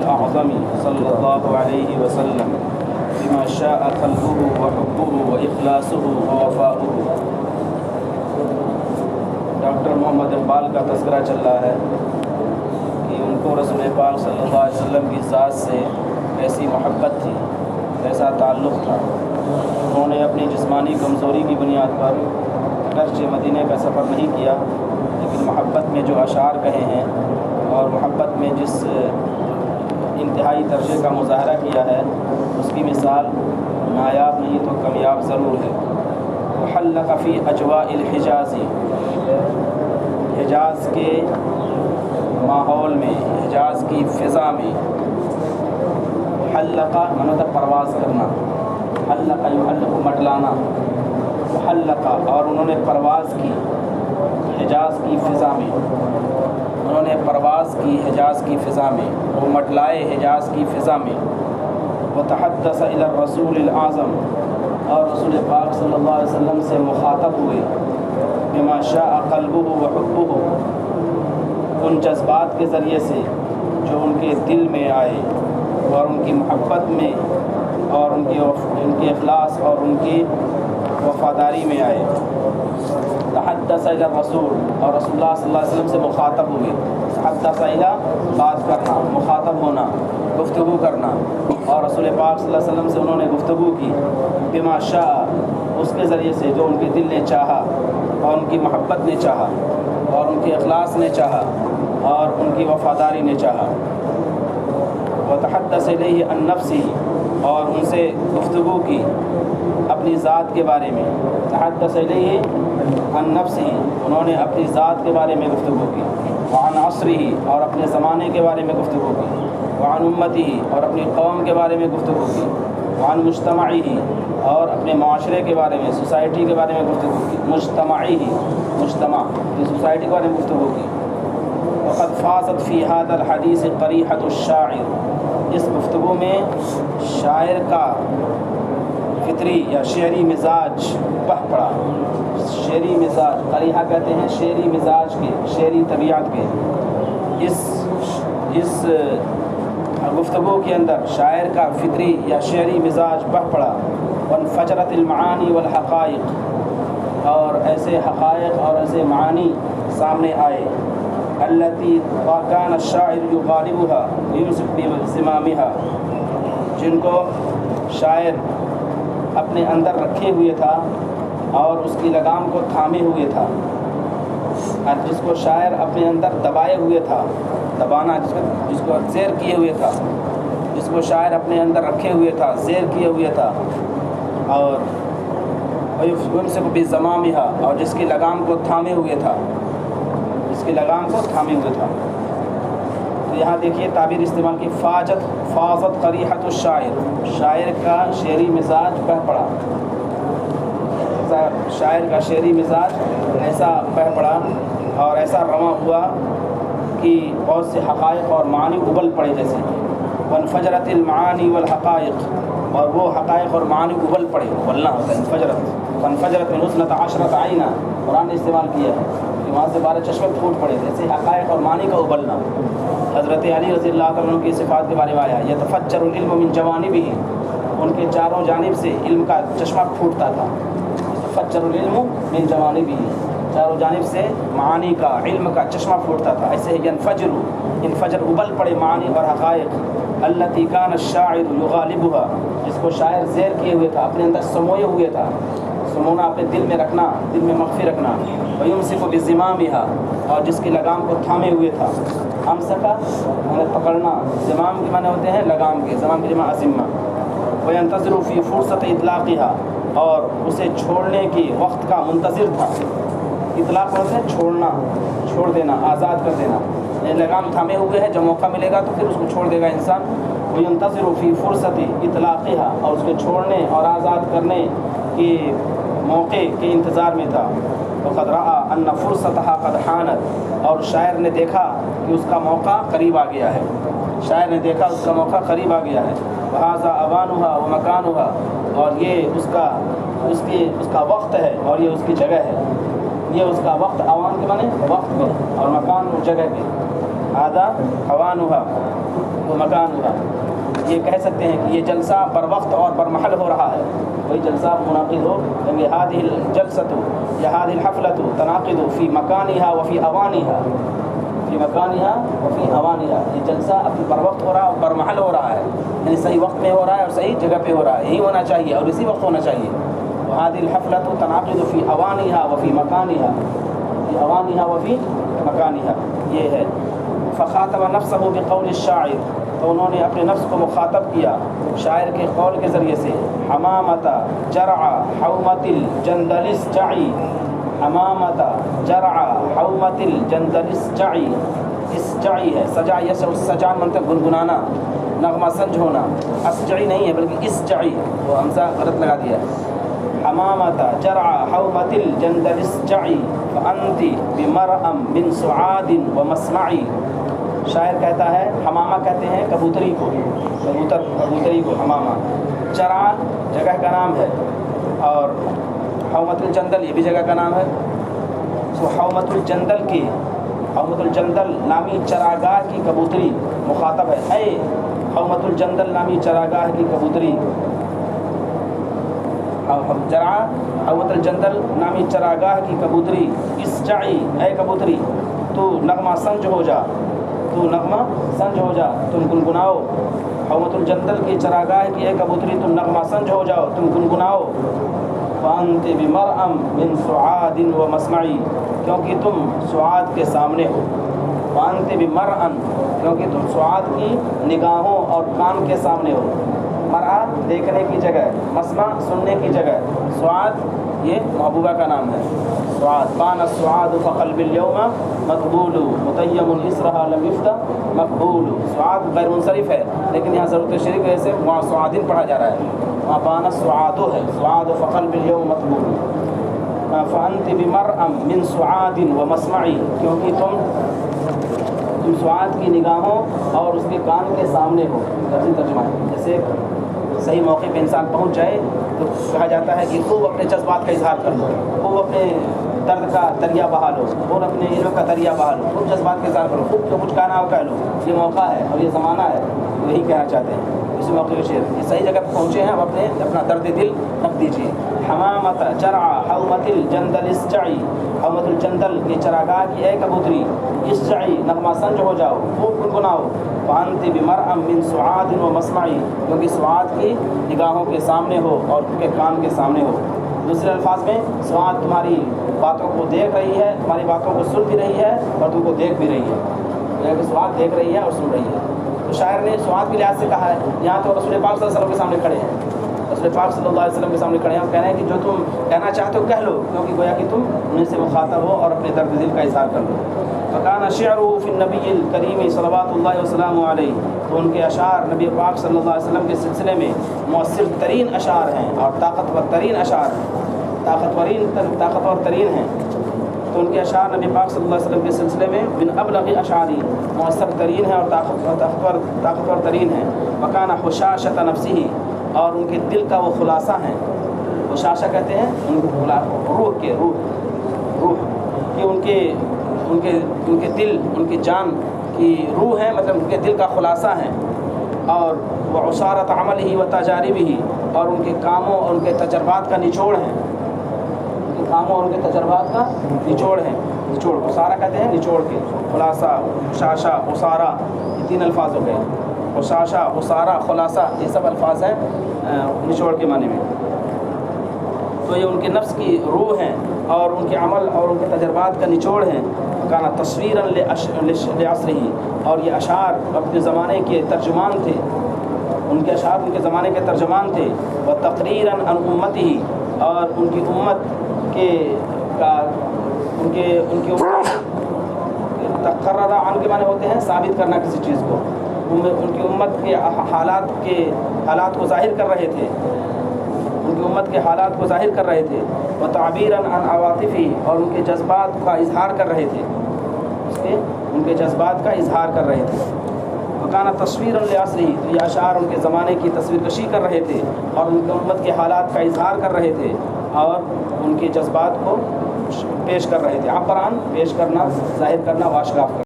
الأعظم صلی اللہ علیہ وسلم بما شاء قلبه وحبه وإخلاصه ووفاؤه۔ ڈاکٹر محمد اقبال کا تذکرہ چل رہا ہے کہ ان کو رسول پاک صلی اللہ علیہ وسلم کی ذات سے ایسی محبت تھی، ایسا تعلق تھا، انہوں نے اپنی جسمانی کمزوری کی بنیاد پر اگرچہ مدینہ کا سفر نہیں کیا، لیکن محبت میں جو اشعار کہے ہیں اور محبت میں جس انتہائی درجے کا مظاہرہ کیا ہے، اس کی مثال نایاب نہیں تو کمیاب ضرور ہے۔ وحلق فی اجواء الحجاز، حجاز کے ماحول میں، حجاز کی فضا میں، حلق مطلب پرواز کرنا، حلق یحلق مٹلانا، حلق اور انہوں نے پرواز کی حجاز کی فضا میں، انہوں نے پرواز کی حجاز کی فضا میں، وہ مٹلائے حجاز کی فضا میں۔ وتحدث الی الرسول الاعظم، اور رسول پاک صلی اللہ علیہ وسلم سے مخاطب ہوئے، بما شاء قلبه وحبه، ان جذبات کے ذریعے سے جو ان کے دل میں آئے اور ان کی محبت میں اور ان کے اخلاص اور ان کی وفاداری میں آئے۔ تحدث الی الرسول، اور رسول اللہ صلی اللہ علیہ وسلم سے مخاطب ہوئے، تحدث الی بات کرنا، مخاطب ہونا، گفتگو کرنا، اور رسول پاک صلی اللہ علیہ وسلم سے انہوں نے گفتگو کی، بما شاء، اس کے ذریعے سے جو ان کے دل نے چاہا اور ان کی محبت نے چاہا اور ان کے اخلاص نے چاہا اور ان کی وفاداری نے چاہا۔ وتحدث الیہ عن نفسہ، اور ان سے گفتگو کی اپنی ذات کے بارے میں، تحدث الیہ عن نفسہ، انہوں نے اپنی ذات کے بارے میں گفتگو کی، وعن عصرہ، اور اپنے زمانے کے بارے میں گفتگو کی، وعن امتہ، اور اپنی قوم کے بارے میں گفتگو کی، وعن مجتمعہ، اور اپنے معاشرے کے بارے میں، سوسائٹی کے بارے میں گفتگو کی، مجتمعہ، مجتمع کی سوسائٹی کے بارے میں گفتگو کی۔ وقد فاضت فی هذا الحدیث قریحۃ الشاعر، اس گفتگو میں شاعر کا فطری یا شعری مزاج بہہ پڑا، شعری مزاج، قریحہ کہتے ہیں شعری مزاج کے، شعری طبیعت کے۔ اس گفتگو کے اندر شاعر کا فطری یا شعری مزاج بہہ پڑا۔ وانفجرت المعانی والحقائق، اور ایسے حقائق اور ایسے معانی سامنے آئے، التی کان الشاعر یغالبها ویمسک بزمامها، جن کو شاعر اپنے اندر رکھے ہوئے تھا اور اس کی لگام کو تھامے ہوئے تھا، جس کو شاعر اپنے اندر دبائے ہوئے تھا، دبانا جس کو زیر کیے ہوئے تھا، جس کو شاعر اپنے اندر رکھے ہوئے تھا، زیر کیے ہوئے تھا، اور ویمسک بزمامها، اور جس کی لگام کو تھامے ہوئے تھا، جس کی لگام کو تھامے ہوئے تھا۔ تو یہاں دیکھیے تعبیر استعمال کی، فاضت قریحۃ الشاعر، شاعر کا شعری مزاج بہہ پڑا، شاعر کا شعری مزاج ایسا بہہ پڑا اور ایسا رواں ہوا کہ بہت سے حقائق اور معانی ابل پڑے جیسے۔ وانفجرت المعانی والحقائق، اور وہ حقائق اور معانی ابل پڑے، ابلنا ہوتا ہے انفجرت، وانفجرت من اثنت عشرۃ عینا، قرآن نے استعمال کیا ہے کہ وہاں سے 12 چشمے پھوٹ پڑے، جیسے حقائق اور معانی کا ابلنا۔ حضرت علی رضی اللہ تعالیٰ عنہ کی صفات کے بارے میں آیا، یتفجر العلم من جوانبہ، ان کے چاروں جانب سے علم کا چشمہ پھوٹتا تھا، یتفجر العلم من جوانبہ، چاروں جانب سے معانی کا، علم کا چشمہ پھوٹتا تھا۔ ایسے ینفجر، انفجر ابل پڑے معانی اور حقائق، التی کان الشاعر یغالبها، جس کو شاعر زیر کیے ہوئے تھا، اپنے اندر سموئے ہوئے تھا، سمونا اپنے دل میں رکھنا، دل میں مخفی رکھنا، ویمسک بزمامها، اور جس کی لگام کو تھامے ہوئے تھا، امسکا یعنی پکڑنا، زمام کے معنی ہوتے ہیں لگام کے، زمام کی جمع ازمہ، وینتظر فی فرصت اطلاقها، اور اسے چھوڑنے کی وقت کا منتظر تھا، اطلاق ہوتے ہیں چھوڑنا، چھوڑ دینا، آزاد کر دینا، یہ لگام تھامے ہوئے ہے، جب موقع ملے گا تو پھر اس کو چھوڑ دے گا انسان۔ وینتظر فی فرصت اطلاقها، اور اس کے چھوڑنے اور آزاد کرنے کے موقع کے انتظار میں تھا۔ وقد رأى ان فرصتها قد حانت، اور شاعر نے دیکھا کہ اس کا موقع قریب آ گیا ہے، شاعر نے دیکھا اس کا موقع قریب آ گیا ہے۔ وهذا اوانها ومکانها، اور یہ اس کا وقت ہے اور یہ اس کی جگہ ہے، یہ اس کا وقت، اوان کے معنی وقت میں، اور مکان جگہ کے۔ हादा हवानुहा व मकानुहा। ये कह सकते हैं कि ये जलसा बर वक्त और बर महल हो रहा है, कोई जलसा मुनाकिद हो, क्योंकि हादिल जलसतु या हादिल हफलतु तनाकिदु फ़ी मकानिहा व फ़ी अवानिहा, फ़ी मकानिहा व फ़ी अवानिहा। ये जलसा अपने बर वक्त हो रहा है और बर महल हो रहा है, यानी सही वक्त में हो रहा है और सही जगह पे हो रहा है, यही होना चाहिए और इसी वक्त होना चाहिए। हादिल हफलतु तनाकिदु फ़ी अवानिहा व फ़ी मकानिहा, फ़ी अवानिहा व फ़ी मकानिहा, ये है। फ़ख़ातब नफ़्सहु बिक़ौल शाइर, तो उन्होंने अपने नफ्स को मुखातब किया शायर के कौल के ज़रिए से। हमामता जरआ हौमतिल जंदलिस जाई, हमामता जरआ हौमतिल जंदलिस जाई, इस जाई है सजा, यस सजान मतलब गुनगुनाना, नगमा संज होना, असजाई नहीं है बल्कि इस जाई, वो हमसा गलत लगा दिया। हमामता जरआ हौमतिल जंदलिस जाई फ़अंती बिमरअम मिन सुआदिन व मस्माई। शायर कहता है, हमामा कहते हैं कबूतरी को, कबूतरी को हमामा। चरा जगह का नाम है और हौमतुल जंदल ये भी जगह का नाम है। तो हौमतुल जंदल की, हौमतुल जंदल नामी चरागाह की कबूतरी मुखातब है, ऐ हौमतुल जंदल नामी चरागाह की कबूतरी। जरा हौमतुल जंदल नामी चरागाह की कबूतरी, इस जाई ऐ कबूतरी तो नगमा संज हो जा, तू नगमा संज हो जा, तुम गुनगुनाओ। हौमतुल जंदल की चरागाह की एक कबूतरी तुम नगमा संज हो जाओ, तुम गुनगुनाओ। फ़अंती बिमरअम मिन सुआदिन व मस्माई, क्योंकि तुम सुआद के सामने हो। फ़अंती बिमरअन, क्योंकि तुम सुआद की निगाहों और कान के सामने हो। मरआ देखने की जगह, मस्मा सुनने की जगह, सुआद ये महबूबा का नाम है। सुआद पान सुआद फ़क़ल्बिल यौमा मक़बूलु मुतय्यमुन इसरहा लम युफ़्ता मक़बूलु। सुआद गैर मुनसरिफ है, लेकिन यहाँ ज़रूरत शरीक वजह से वहाँ सुआदिन पढ़ा जा रहा है, वहाँ पान सुआदो है, सुआद फ़क़ल्बिल यौम मक़बूलु। फ़अंती बिमरअम मिन सुआदिन व मस्माई, क्योंकि तुम सुआद की निगाहों और उसके कान के सामने हो। तर्जुमा है, जैसे सही मौके पे इंसान पहुंच जाए तो कहा जाता है कि खूब अपने जज्बात का इजहार कर लो, खूब अपने दर्द का दरिया बहा लो, और अपने इल्म का दरिया बहा लो, खूब जज्बात का इजहार करो, खूब जो कुछ कहना हो कह लो। ये मौका है और ये ज़माना है, तो यही कहना चाहते हैं इसी मौके के शेर। ये सही जगह पर पहुँचे हैं, अब अपना दर्द दिल रख दीजिए। हमामत जरआ हौमतिल जंदलिस जाई, हौमतुल जंदल की चरागाह की एक कबूतरी, इस जाई नगमा संज हो जाओ, खूब गुनगुनाओ। फ़अंती बिमरअम मिन सुआदिन व मस्माई, क्योंकि सुआद की निगाहों के सामने हो और उनके कान के सामने हो। दूसरे अल्फाज में सुआद तुम्हारी बातों को देख रही है, तुम्हारी बातों को सुन भी रही है और तुमको देख भी रही है, यानी सुआद देख रही है और सुन रही है। तो शायर ने सुआद के लिहाज से कहा है। यहाँ तो रसूल पाक सल्लल्लाहु अलैहि वसल्लम के सामने खड़े हैं, रसूल पाक सल्लल्लाहु अलैहि वसल्लम के सामने खड़े हैं, हम कह रहे हैं कि जो तुम कहना चाहते हो कह लो, क्योंकि गोया कि तुम उन्हीं से मुखातब हो और अपने दर्द दिल का इज़हार कर लो। फ़कान शिअरुहु फ़िन नबिय्यिल करीम सल्लल्लाहु वसल्लम अलैहि, तो उनके अशार नबी पाक सल्लल्लाहु अलैहि वसल्लम के सिलसिले में मुअस्सिर तरीन अशार हैं और ताकतवर तरीन अशार, ताकतवर तरीन हैं। तो उनके अशार नबी पाक सल्लल्लाहु अलैहि वसल्लम के सिलसिले में बिन अबलग़ अशारी मुअस्सर तरीन है और ताकतवर तरीन है। वकाना हुशाशत नफ्सिही, और उनके दिल का वो खुलासा है। हुशाशा कहते हैं रूह कि उनके दिल, उनकी जान की रूह है, मतलब उनके दिल का खुलासा है। और वह उसारत अमल ही व तजारिब ही, और उनके कामों और उनके तजर्बात का निचोड़ है, उनके कामों और उनके तजर्बात का निचोड़ है। निचोड़ उसारा कहते हैं निचोड़ के, खुलासा, शाशा, उसारा, ये तीन अल्फाज हो गए। उसाशा, उसारा, खुलासा, ये सब अल्फाज हैं निचोड़ के माने में। तो ये उनके नफ्स की रूह हैं और उनके अमल और उनके तजर्बात का निचोड़ हैं। काना तस्वीरन ले असरी, और ये अशार अपने ज़माने के तर्जुमान थे, उनके अशार उनके ज़माने के तर्जुमान थे। व तक़रीरन अन उम्मती, और उनकी उम्मत के तक़र्ररा अन के माने होते हैं साबित करना किसी चीज़ को। उनकी उम्मत के हालात को ज़ाहिर कर रहे थे, उनकी उम्मत के हालात को ज़ाहिर कर रहे थे। व ताबीरन अन अवातिफ़ी, और उनके जज्बात का इजहार कर रहे थे, उनके जज्बात का इजहार कर रहे थे। वकाना तस्वीरन ले असरी, तो ये अशार उनके ज़माने की तस्वीर कशी कर रहे थे और उनकी उम्मत के हालात का इजहार कर रहे थे और उनके जज्बात को पेश कर रहे थे। अबरान पेश करना, ज़ाहिर करना, वाशगाफ करना।